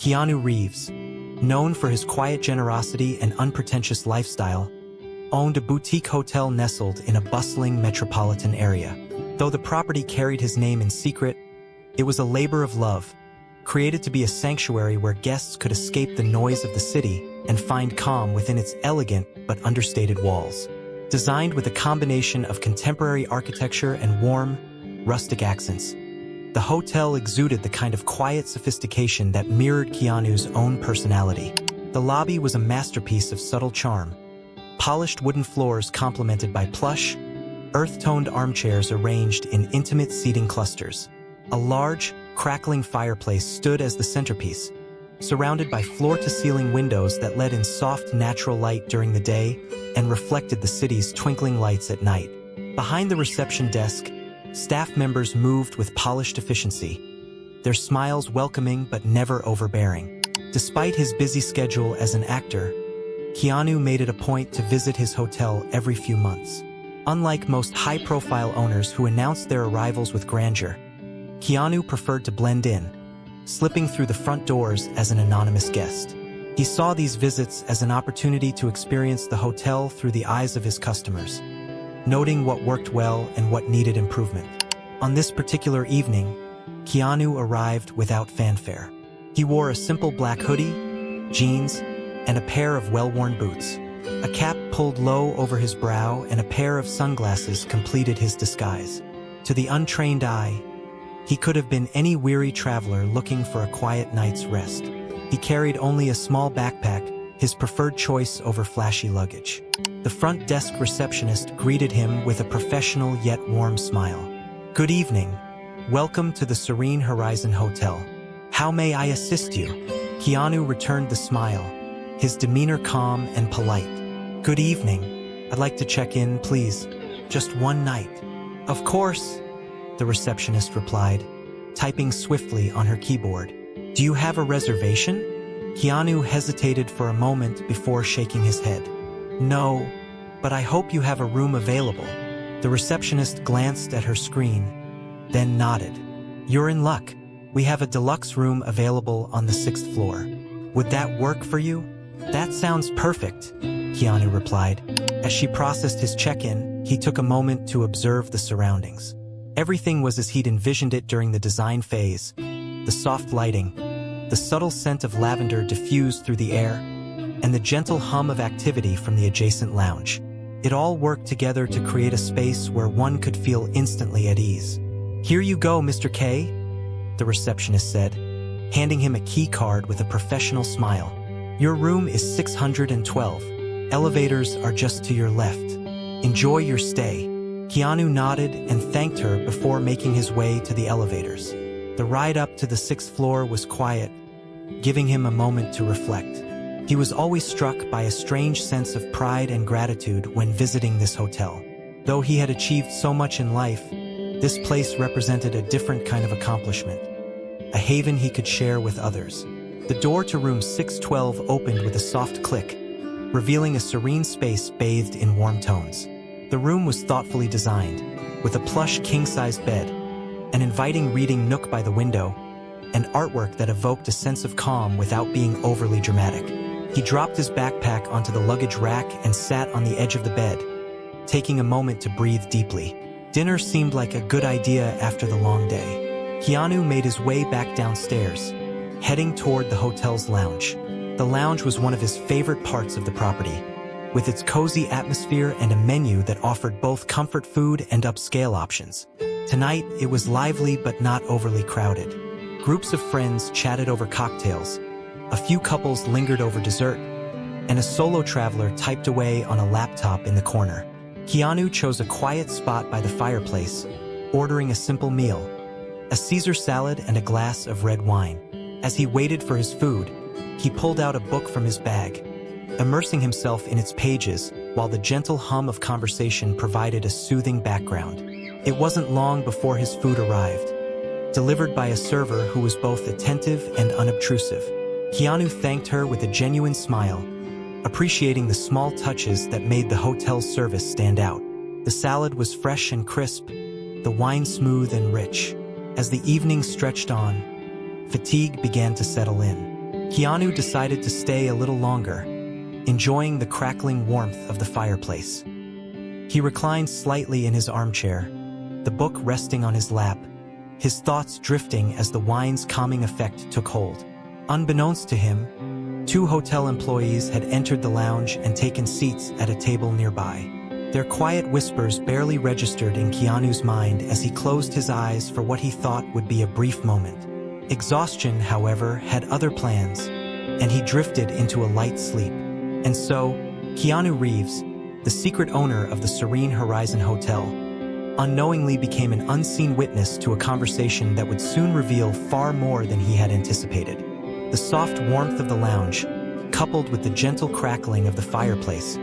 Keanu Reeves, known for his quiet generosity and unpretentious lifestyle, owned a boutique hotel nestled in a bustling metropolitan area. Though the property carried his name in secret, it was a labor of love, created to be a sanctuary where guests could escape the noise of the city and find calm within its elegant but understated walls. Designed with a combination of contemporary architecture and warm, rustic accents, the hotel exuded the kind of quiet sophistication that mirrored Keanu's own personality. The lobby was a masterpiece of subtle charm. Polished wooden floors complemented by plush, earth-toned armchairs arranged in intimate seating clusters. A large, crackling fireplace stood as the centerpiece, surrounded by floor-to-ceiling windows that let in soft, natural light during the day and reflected the city's twinkling lights at night. Behind the reception desk, staff members moved with polished efficiency, their smiles welcoming but never overbearing. Despite his busy schedule as an actor, Keanu made it a point to visit his hotel every few months. Unlike most high-profile owners who announced their arrivals with grandeur, Keanu preferred to blend in, slipping through the front doors as an anonymous guest. He saw these visits as an opportunity to experience the hotel through the eyes of his customers, noting what worked well and what needed improvement. On this particular evening, Keanu arrived without fanfare. He wore a simple black hoodie, jeans, and a pair of well-worn boots. A cap pulled low over his brow and a pair of sunglasses completed his disguise. To the untrained eye, he could have been any weary traveler looking for a quiet night's rest. He carried only a small backpack, his preferred choice over flashy luggage. The front desk receptionist greeted him with a professional yet warm smile. "Good evening. Welcome to the Serene Horizon Hotel. How may I assist you?" Keanu returned the smile, his demeanor calm and polite. "Good evening. I'd like to check in, please. Just one night." "Of course," the receptionist replied, typing swiftly on her keyboard. "Do you have a reservation?" Keanu hesitated for a moment before shaking his head. "No, but I hope you have a room available." The receptionist glanced at her screen, then nodded. "You're in luck. We have a deluxe room available on the 6th floor. Would that work for you?" "That sounds perfect," Keanu replied. As she processed his check-in, he took a moment to observe the surroundings. Everything was as he'd envisioned it during the design phase. The soft lighting, the subtle scent of lavender diffused through the air, and the gentle hum of activity from the adjacent lounge. It all worked together to create a space where one could feel instantly at ease. "Here you go, Mr. K," the receptionist said, handing him a key card with a professional smile. "Your room is 612. Elevators are just to your left. Enjoy your stay." Keanu nodded and thanked her before making his way to the elevators. The ride up to the 6th floor was quiet, giving him a moment to reflect. He was always struck by a strange sense of pride and gratitude when visiting this hotel. Though he had achieved so much in life, this place represented a different kind of accomplishment, a haven he could share with others. The door to room 612 opened with a soft click, revealing a serene space bathed in warm tones. The room was thoughtfully designed, with a plush king-size bed, an inviting reading nook by the window, and artwork that evoked a sense of calm without being overly dramatic. He dropped his backpack onto the luggage rack and sat on the edge of the bed, taking a moment to breathe deeply. Dinner seemed like a good idea after the long day. Keanu made his way back downstairs, heading toward the hotel's lounge. The lounge was one of his favorite parts of the property, with its cozy atmosphere and a menu that offered both comfort food and upscale options. Tonight, it was lively but not overly crowded. Groups of friends chatted over cocktails, a few couples lingered over dessert, and a solo traveler typed away on a laptop in the corner. Keanu chose a quiet spot by the fireplace, ordering a simple meal, a Caesar salad and a glass of red wine. As he waited for his food, he pulled out a book from his bag, immersing himself in its pages while the gentle hum of conversation provided a soothing background. It wasn't long before his food arrived, delivered by a server who was both attentive and unobtrusive. Keanu thanked her with a genuine smile, appreciating the small touches that made the hotel's service stand out. The salad was fresh and crisp, the wine smooth and rich. As the evening stretched on, fatigue began to settle in. Keanu decided to stay a little longer, enjoying the crackling warmth of the fireplace. He reclined slightly in his armchair, the book resting on his lap, his thoughts drifting as the wine's calming effect took hold. Unbeknownst to him, 2 hotel employees had entered the lounge and taken seats at a table nearby. Their quiet whispers barely registered in Keanu's mind as he closed his eyes for what he thought would be a brief moment. Exhaustion, however, had other plans, and he drifted into a light sleep. And so, Keanu Reeves, the secret owner of the Serene Horizon Hotel, unknowingly became an unseen witness to a conversation that would soon reveal far more than he had anticipated. The soft warmth of the lounge, coupled with the gentle crackling of the fireplace,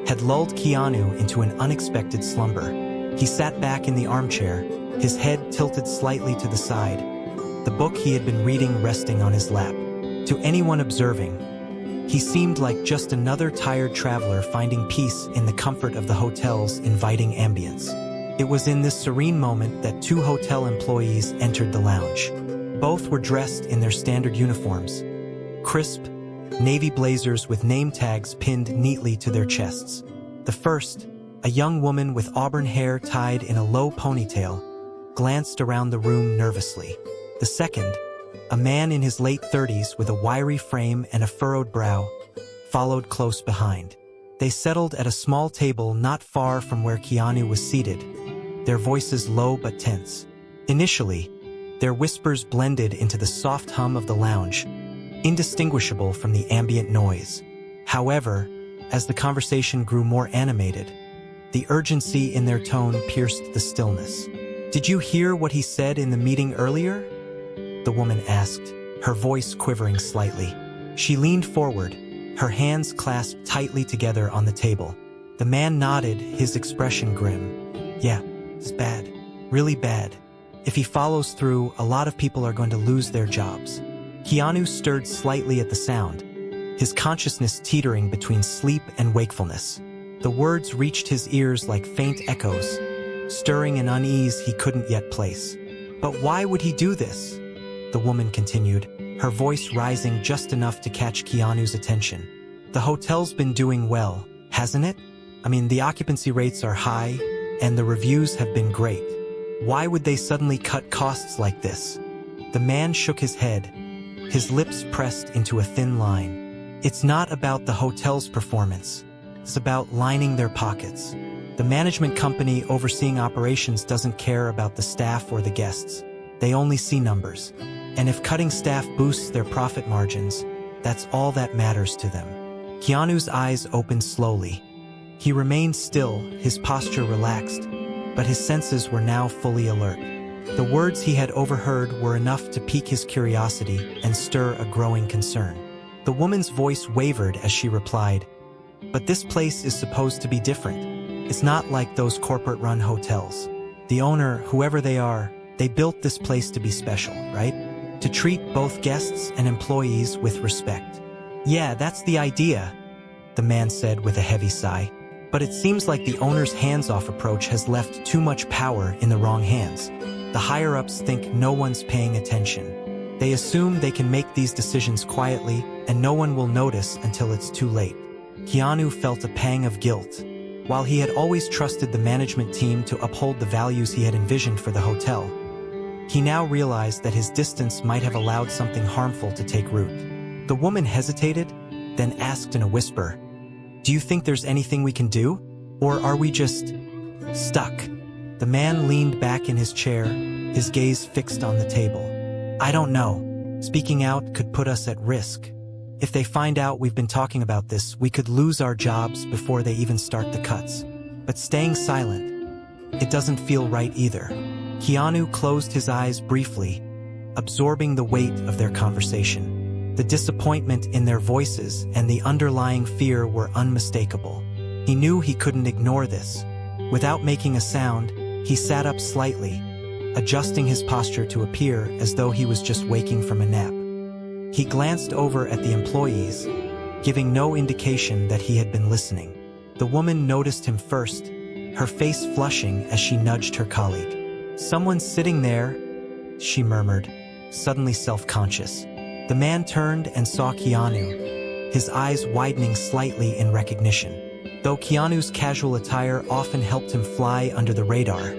had lulled Keanu into an unexpected slumber. He sat back in the armchair, his head tilted slightly to the side, the book he had been reading resting on his lap. To anyone observing, he seemed like just another tired traveler finding peace in the comfort of the hotel's inviting ambience. It was in this serene moment that 2 hotel employees entered the lounge. Both were dressed in their standard uniforms, crisp, navy blazers with name tags pinned neatly to their chests. The first, a young woman with auburn hair tied in a low ponytail, glanced around the room nervously. The second, a man in his late 30s with a wiry frame and a furrowed brow, followed close behind. They settled at a small table not far from where Keanu was seated, their voices low but tense. Initially, their whispers blended into the soft hum of the lounge, indistinguishable from the ambient noise. However, as the conversation grew more animated, the urgency in their tone pierced the stillness. "Did you hear what he said in the meeting earlier?" the woman asked, her voice quivering slightly. She leaned forward, her hands clasped tightly together on the table. The man nodded, his expression grim. "Yeah, it's bad. Really bad. If he follows through, a lot of people are going to lose their jobs." Keanu stirred slightly at the sound, his consciousness teetering between sleep and wakefulness. The words reached his ears like faint echoes, stirring an unease he couldn't yet place. "But why would he do this?" the woman continued, her voice rising just enough to catch Keanu's attention. "The hotel's been doing well, hasn't it? I mean, the occupancy rates are high, and the reviews have been great. Why would they suddenly cut costs like this?" The man shook his head, his lips pressed into a thin line. "It's not about the hotel's performance. It's about lining their pockets. The management company overseeing operations doesn't care about the staff or the guests. They only see numbers. And if cutting staff boosts their profit margins, that's all that matters to them." Keanu's eyes opened slowly. He remained still, his posture relaxed, but his senses were now fully alert. The words he had overheard were enough to pique his curiosity and stir a growing concern. The woman's voice wavered as she replied, "But this place is supposed to be different. It's not like those corporate-run hotels. The owner, whoever they are, they built this place to be special, right? To treat both guests and employees with respect." "Yeah, that's the idea," the man said with a heavy sigh. "But it seems like the owner's hands-off approach has left too much power in the wrong hands. The higher-ups think no one's paying attention. They assume they can make these decisions quietly and no one will notice until it's too late." Keanu felt a pang of guilt. While he had always trusted the management team to uphold the values he had envisioned for the hotel, he now realized that his distance might have allowed something harmful to take root. The woman hesitated, then asked in a whisper, "Do you think there's anything we can do? Or are we just stuck?" The man leaned back in his chair, his gaze fixed on the table. "I don't know. Speaking out could put us at risk. If they find out we've been talking about this, we could lose our jobs before they even start the cuts. But staying silent, it doesn't feel right either." Keanu closed his eyes briefly, absorbing the weight of their conversation. The disappointment in their voices and the underlying fear were unmistakable. He knew he couldn't ignore this. Without making a sound, he sat up slightly, adjusting his posture to appear as though he was just waking from a nap. He glanced over at the employees, giving no indication that he had been listening. The woman noticed him first, her face flushing as she nudged her colleague. "Someone's sitting there," she murmured, suddenly self-conscious. The man turned and saw Keanu, his eyes widening slightly in recognition. Though Keanu's casual attire often helped him fly under the radar,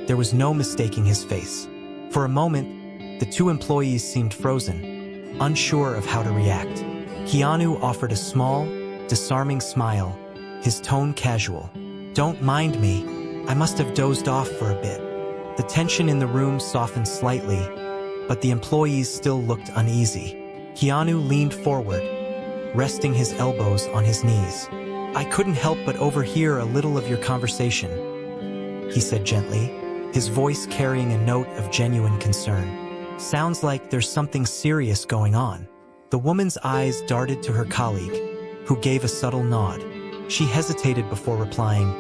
there was no mistaking his face. For a moment, the two employees seemed frozen, unsure of how to react. Keanu offered a small, disarming smile, his tone casual. "Don't mind me, I must have dozed off for a bit." The tension in the room softened slightly, but the employees still looked uneasy. Keanu leaned forward, resting his elbows on his knees. "I couldn't help but overhear a little of your conversation," he said gently, his voice carrying a note of genuine concern. "Sounds like there's something serious going on." The woman's eyes darted to her colleague, who gave a subtle nod. She hesitated before replying,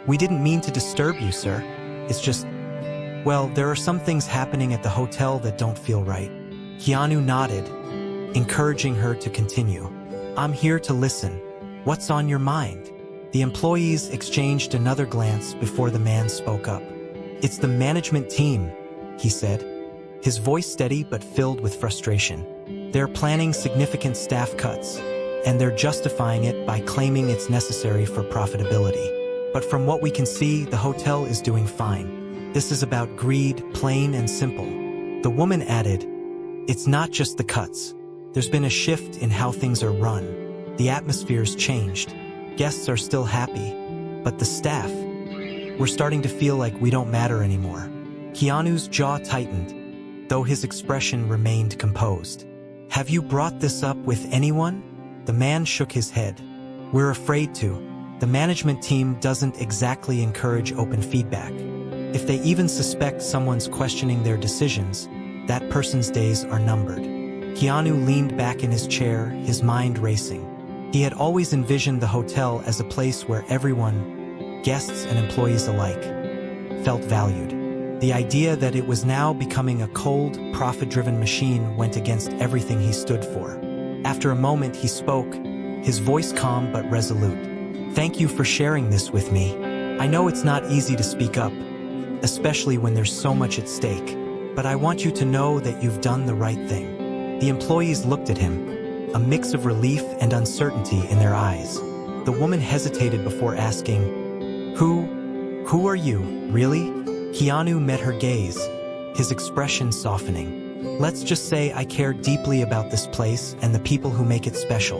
"We didn't mean to disturb you, sir. It's just, well, there are some things happening at the hotel that don't feel right." Keanu nodded, encouraging her to continue. "I'm here to listen. What's on your mind?" The employees exchanged another glance before the man spoke up. "It's the management team," he said, his voice steady but filled with frustration. "They're planning significant staff cuts, and they're justifying it by claiming it's necessary for profitability. But from what we can see, the hotel is doing fine. This is about greed, plain and simple." The woman added, "It's not just the cuts. There's been a shift in how things are run. The atmosphere's changed. Guests are still happy, but the staff, we're starting to feel like we don't matter anymore." Keanu's jaw tightened, though his expression remained composed. "Have you brought this up with anyone?" The man shook his head. "We're afraid to. The management team doesn't exactly encourage open feedback. If they even suspect someone's questioning their decisions, that person's days are numbered." Keanu leaned back in his chair, his mind racing. He had always envisioned the hotel as a place where everyone, guests and employees alike, felt valued. The idea that it was now becoming a cold, profit-driven machine went against everything he stood for. After a moment, he spoke, his voice calm but resolute. "Thank you for sharing this with me. I know it's not easy to speak up, especially when there's so much at stake, but I want you to know that you've done the right thing." The employees looked at him, a mix of relief and uncertainty in their eyes. The woman hesitated before asking, Who are you, really?" Keanu met her gaze, his expression softening. "Let's just say I care deeply about this place and the people who make it special.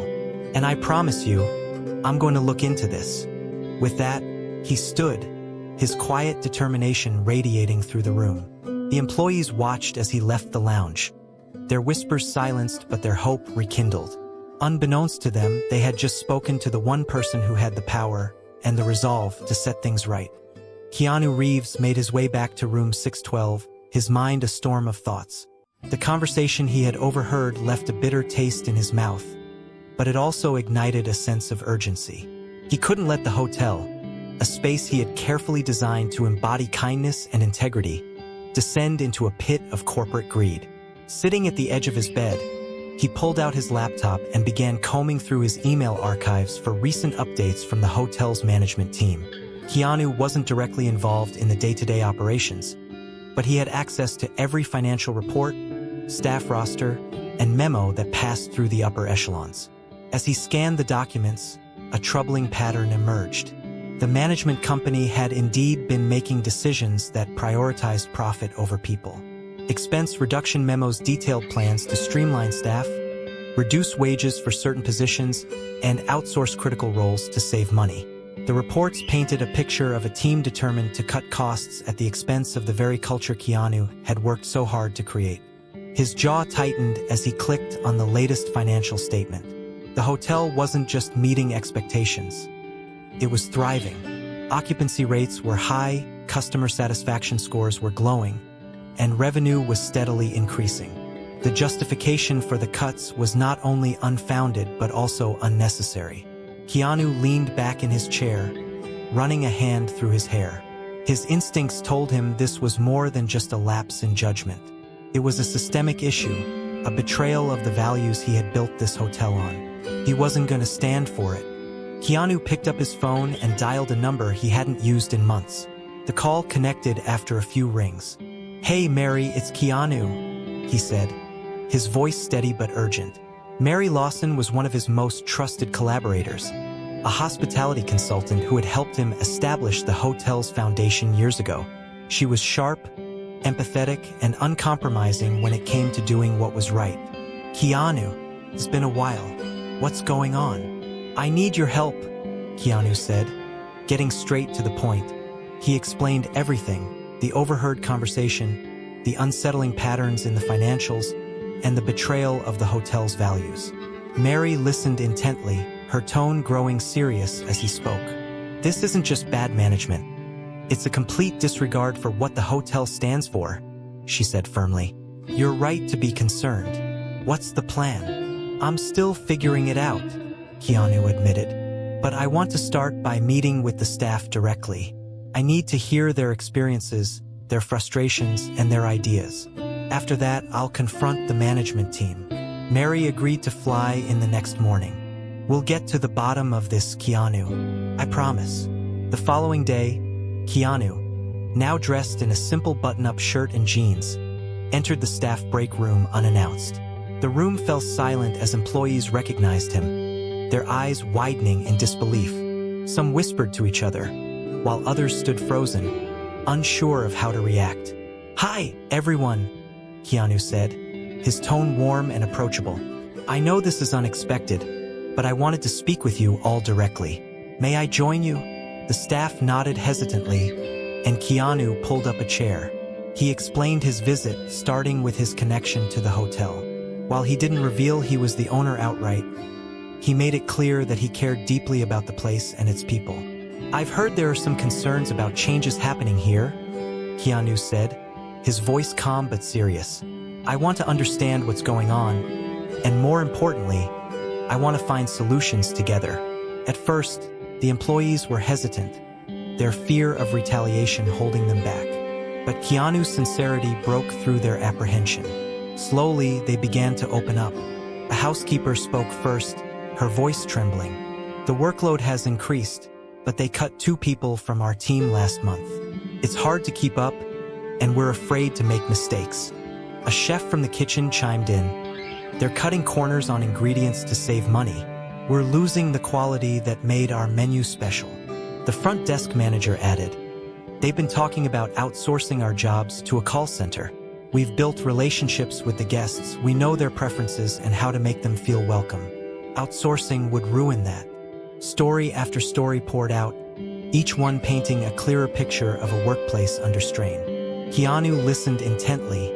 And I promise you, I'm going to look into this." With that, he stood, his quiet determination radiating through the room. The employees watched as he left the lounge, their whispers silenced but their hope rekindled. Unbeknownst to them, they had just spoken to the one person who had the power and the resolve to set things right. Keanu Reeves made his way back to room 612, his mind a storm of thoughts. The conversation he had overheard left a bitter taste in his mouth, but it also ignited a sense of urgency. He couldn't let the hotel, a space he had carefully designed to embody kindness and integrity, descend into a pit of corporate greed. Sitting at the edge of his bed, he pulled out his laptop and began combing through his email archives for recent updates from the hotel's management team. Keanu wasn't directly involved in the day-to-day operations, but he had access to every financial report, staff roster, and memo that passed through the upper echelons. As he scanned the documents, a troubling pattern emerged. The management company had indeed been making decisions that prioritized profit over people. Expense reduction memos detailed plans to streamline staff, reduce wages for certain positions, and outsource critical roles to save money. The reports painted a picture of a team determined to cut costs at the expense of the very culture Keanu had worked so hard to create. His jaw tightened as he clicked on the latest financial statement. The hotel wasn't just meeting expectations. It was thriving. Occupancy rates were high, customer satisfaction scores were glowing, and revenue was steadily increasing. The justification for the cuts was not only unfounded but also unnecessary. Keanu leaned back in his chair, running a hand through his hair. His instincts told him this was more than just a lapse in judgment. It was a systemic issue, a betrayal of the values he had built this hotel on. He wasn't going to stand for it. Keanu picked up his phone and dialed a number he hadn't used in months. The call connected after a few rings. "Hey Mary, it's Keanu," he said, his voice steady but urgent. Mary Lawson was one of his most trusted collaborators, a hospitality consultant who had helped him establish the hotel's foundation years ago. She was sharp, empathetic, and uncompromising when it came to doing what was right. "Keanu, it's been a while. What's going on?" "I need your help," Keanu said, getting straight to the point. He explained everything: the overheard conversation, the unsettling patterns in the financials, and the betrayal of the hotel's values. Mary listened intently, her tone growing serious as he spoke. "This isn't just bad management. It's a complete disregard for what the hotel stands for," she said firmly. "You're right to be concerned. What's the plan?" "I'm still figuring it out," Keanu admitted. "But I want to start by meeting with the staff directly. I need to hear their experiences, their frustrations, and their ideas. After that, I'll confront the management team." Mary agreed to fly in the next morning. "We'll get to the bottom of this, Keanu. I promise." The following day, Keanu, now dressed in a simple button-up shirt and jeans, entered the staff break room unannounced. The room fell silent as employees recognized him, their eyes widening in disbelief. Some whispered to each other, while others stood frozen, unsure of how to react. "Hi, everyone," Keanu said, his tone warm and approachable. "I know this is unexpected, but I wanted to speak with you all directly. May I join you?" The staff nodded hesitantly, and Keanu pulled up a chair. He explained his visit, starting with his connection to the hotel. While he didn't reveal he was the owner outright, he made it clear that he cared deeply about the place and its people. "I've heard there are some concerns about changes happening here," Keanu said, his voice calm but serious. "I want to understand what's going on, and more importantly, I want to find solutions together." At first, the employees were hesitant, their fear of retaliation holding them back. But Keanu's sincerity broke through their apprehension. Slowly, they began to open up. A housekeeper spoke first, her voice trembling. "The workload has increased, but they cut 2 people from our team last month. It's hard to keep up, and we're afraid to make mistakes." A chef from the kitchen chimed in. "They're cutting corners on ingredients to save money. We're losing the quality that made our menu special." The front desk manager added, "They've been talking about outsourcing our jobs to a call center. We've built relationships with the guests, we know their preferences and how to make them feel welcome. Outsourcing would ruin that." Story after story poured out, each one painting a clearer picture of a workplace under strain. Keanu listened intently,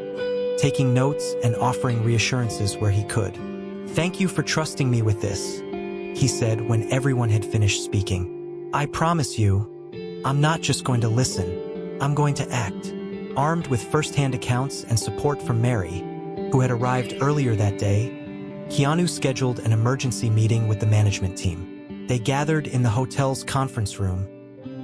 taking notes and offering reassurances where he could. "Thank you for trusting me with this," he said when everyone had finished speaking. "I promise you, I'm not just going to listen, I'm going to act." Armed with first-hand accounts and support from Mary, who had arrived earlier that day, Keanu scheduled an emergency meeting with the management team. They gathered in the hotel's conference room,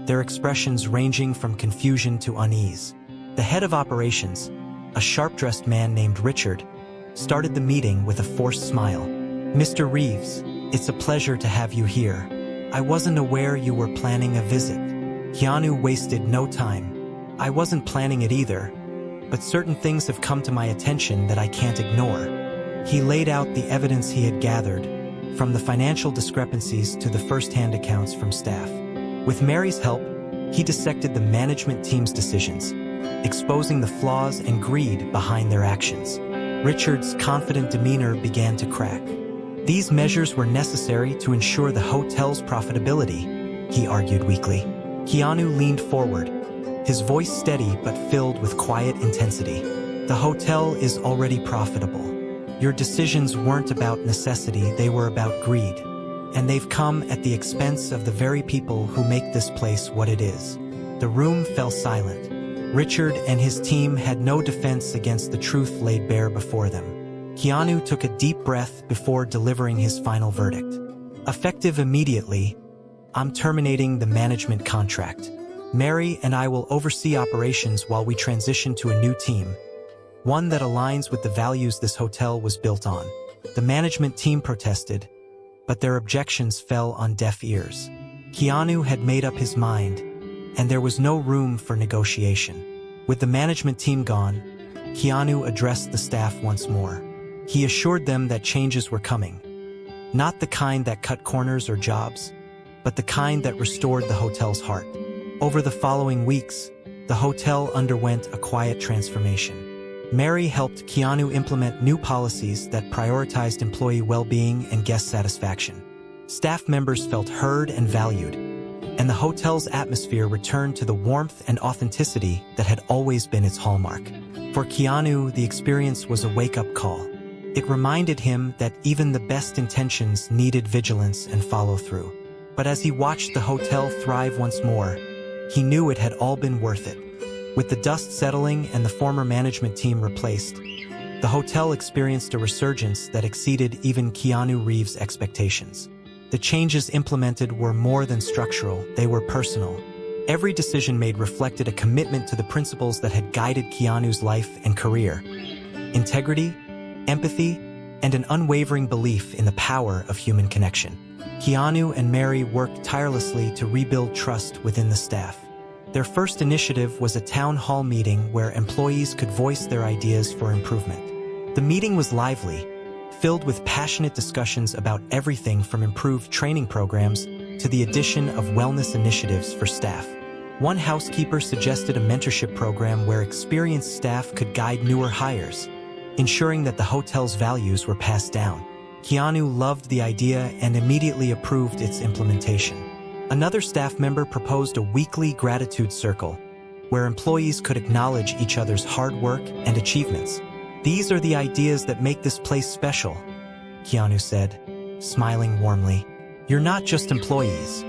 their expressions ranging from confusion to unease. The head of operations, a sharp-dressed man named Richard, started the meeting with a forced smile. "Mr. Reeves, it's a pleasure to have you here. I wasn't aware you were planning a visit." Keanu wasted no time. "I wasn't planning it either, but certain things have come to my attention that I can't ignore." He laid out the evidence he had gathered, from the financial discrepancies to the first-hand accounts from staff. With Mary's help, he dissected the management team's decisions, exposing the flaws and greed behind their actions. Richard's confident demeanor began to crack. These measures were necessary to ensure the hotel's profitability, he argued weakly. Keanu leaned forward, his voice steady but filled with quiet intensity. "The hotel is already profitable. Your decisions weren't about necessity, they were about greed. And they've come at the expense of the very people who make this place what it is." The room fell silent. Richard and his team had no defense against the truth laid bare before them. Keanu took a deep breath before delivering his final verdict. "Effective immediately, I'm terminating the management contract. Mary and I will oversee operations while we transition to a new team, one that aligns with the values this hotel was built on." The management team protested, but their objections fell on deaf ears. Keanu had made up his mind, and there was no room for negotiation. With the management team gone, Keanu addressed the staff once more. He assured them that changes were coming. Not the kind that cut corners or jobs, but the kind that restored the hotel's heart. Over the following weeks, the hotel underwent a quiet transformation. Mary helped Keanu implement new policies that prioritized employee well-being and guest satisfaction. Staff members felt heard and valued, and the hotel's atmosphere returned to the warmth and authenticity that had always been its hallmark. For Keanu, the experience was a wake-up call. It reminded him that even the best intentions needed vigilance and follow-through. But as he watched the hotel thrive once more, he knew it had all been worth it. With the dust settling and the former management team replaced, the hotel experienced a resurgence that exceeded even Keanu Reeves' expectations. The changes implemented were more than structural, they were personal. Every decision made reflected a commitment to the principles that had guided Keanu's life and career: integrity, empathy, and an unwavering belief in the power of human connection. Keanu and Mary worked tirelessly to rebuild trust within the staff. Their first initiative was a town hall meeting where employees could voice their ideas for improvement. The meeting was lively, filled with passionate discussions about everything from improved training programs to the addition of wellness initiatives for staff. One housekeeper suggested a mentorship program where experienced staff could guide newer hires, ensuring that the hotel's values were passed down. Keanu loved the idea and immediately approved its implementation. Another staff member proposed a weekly gratitude circle, where employees could acknowledge each other's hard work and achievements. "These are the ideas that make this place special," Keanu said, smiling warmly. "You're not just employees.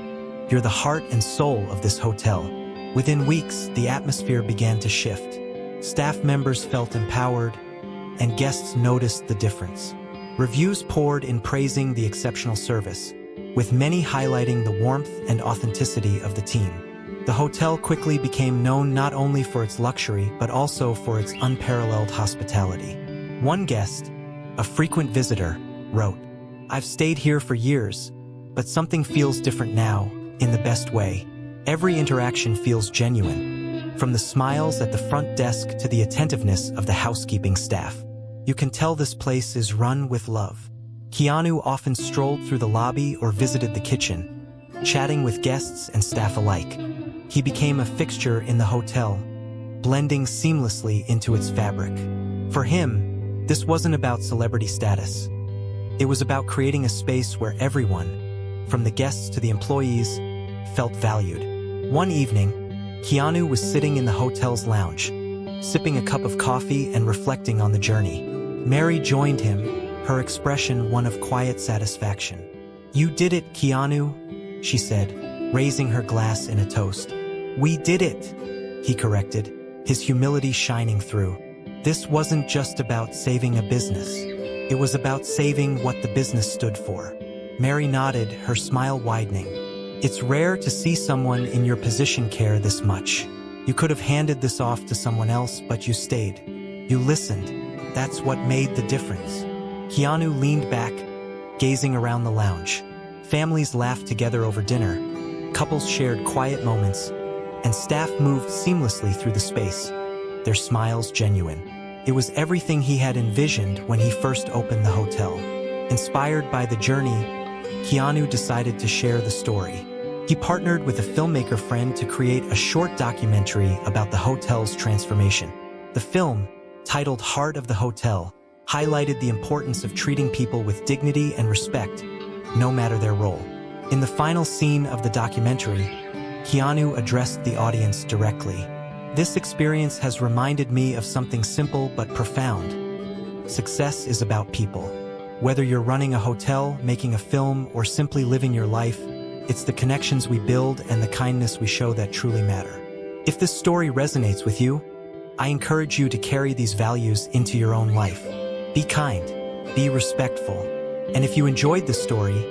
You're the heart and soul of this hotel." Within weeks, the atmosphere began to shift. Staff members felt empowered, and guests noticed the difference. Reviews poured in praising the exceptional service, with many highlighting the warmth and authenticity of the team. The hotel quickly became known not only for its luxury but also for its unparalleled hospitality. One guest, a frequent visitor, wrote, "I've stayed here for years, but something feels different now, in the best way. Every interaction feels genuine, from the smiles at the front desk to the attentiveness of the housekeeping staff. You can tell this place is run with love." Keanu often strolled through the lobby or visited the kitchen, chatting with guests and staff alike. He became a fixture in the hotel, blending seamlessly into its fabric. For him, this wasn't about celebrity status. It was about creating a space where everyone, from the guests to the employees, felt valued. One evening, Keanu was sitting in the hotel's lounge, sipping a cup of coffee and reflecting on the journey. Mary joined him, her expression one of quiet satisfaction. "You did it, Keanu," she said, raising her glass in a toast. "We did it," he corrected, his humility shining through. This wasn't just about saving a business. It was about saving what the business stood for. Mary nodded, her smile widening. "It's rare to see someone in your position care this much. You could have handed this off to someone else, but you stayed. You listened. That's what made the difference." Keanu leaned back, gazing around the lounge. Families laughed together over dinner, couples shared quiet moments, and staff moved seamlessly through the space, their smiles genuine. It was everything he had envisioned when he first opened the hotel. Inspired by the journey, Keanu decided to share the story. He partnered with a filmmaker friend to create a short documentary about the hotel's transformation. The film, titled Heart of the Hotel, highlighted the importance of treating people with dignity and respect, no matter their role. In the final scene of the documentary, Keanu addressed the audience directly. "This experience has reminded me of something simple but profound. Success is about people. Whether you're running a hotel, making a film, or simply living your life, it's the connections we build and the kindness we show that truly matter." If this story resonates with you, I encourage you to carry these values into your own life. Be kind, be respectful, and if you enjoyed this story,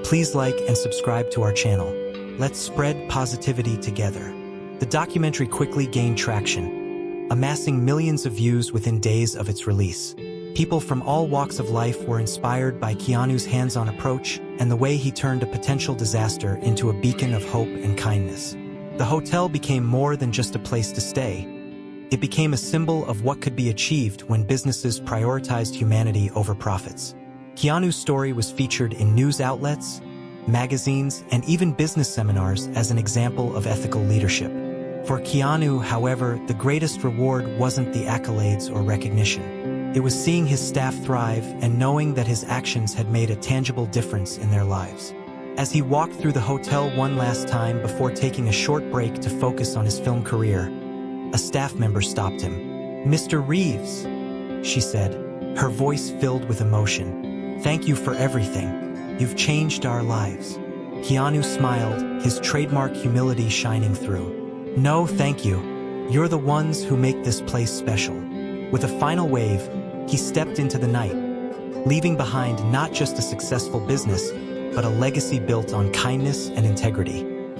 please like and subscribe to our channel. Let's spread positivity together. The documentary quickly gained traction, amassing millions of views within days of its release. People from all walks of life were inspired by Keanu's hands-on approach and the way he turned a potential disaster into a beacon of hope and kindness. The hotel became more than just a place to stay. It became a symbol of what could be achieved when businesses prioritized humanity over profits. Keanu's story was featured in news outlets, magazines, and even business seminars as an example of ethical leadership. For Keanu, however, the greatest reward wasn't the accolades or recognition. It was seeing his staff thrive and knowing that his actions had made a tangible difference in their lives. As he walked through the hotel one last time before taking a short break to focus on his film career, a staff member stopped him. "Mr. Reeves," she said, her voice filled with emotion. "Thank you for everything. You've changed our lives." Keanu smiled, his trademark humility shining through. "No, thank you. You're the ones who make this place special." With a final wave, he stepped into the night, leaving behind not just a successful business, but a legacy built on kindness and integrity.